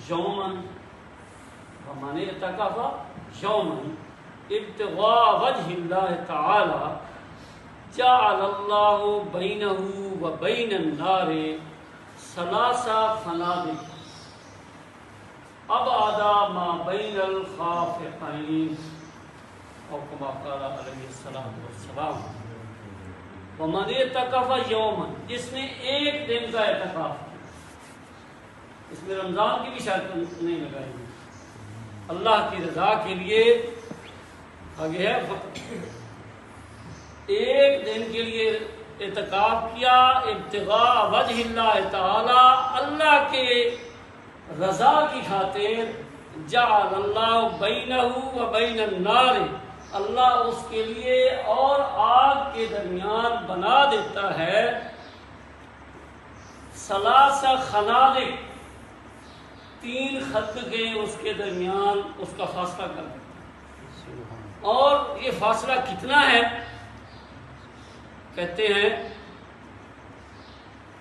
یومن، بمعنی اعتکاف یومن ابتغاء وجہ اللہ تعالی جعل اللہ بینہ و بین النار ثلاث فنادق ابعد ما بین الخافقین او کما قال علیہ السلام. ومن اعتکف یومن، جس نے ایک دن کا اعتکاف کیا، اس میں رمضان کی بھی شرط نہیں لگائی گئی، اللہ کی رضا کے لیے آگے ہے ایک دن کے لیے اعتکاف کیا ابتغاء وجہ اللہ تعالی، اللہ کے رضا کی خاطر، جعل اللہ بینہ و بین النار، اللہ اس کے لیے اور آگ کے درمیان بنا دیتا ہے ثلاث خنادق، 3 خندقیں اس کے درمیان اس کا فاصلہ کر دیتا ہے. اور یہ فاصلہ کتنا ہے؟ کہتے ہیں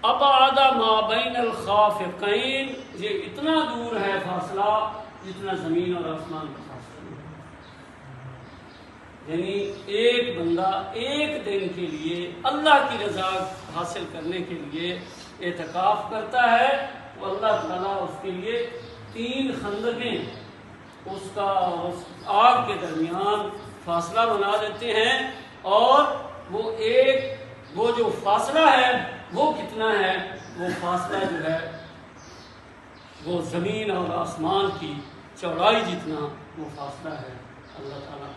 ابعد ما بین الخافقین، یہ اتنا دور ہے فاصلہ جتنا زمین اور آسمان کا فاصلہ ہے. یعنی ایک بندہ ایک دن کے لیے اللہ کی رضا حاصل کرنے کے لیے اعتکاف کرتا ہے تو اللہ تعالیٰ اس کے لیے 3 خندقیں اس آگ کے درمیان فاصلہ بنا دیتے ہیں. اور وہ جو فاصلہ ہے وہ کتنا ہے؟ وہ فاصلہ جو ہے وہ زمین اور آسمان کی چوڑائی جتنا وہ فاصلہ ہے. اللہ تعالیٰ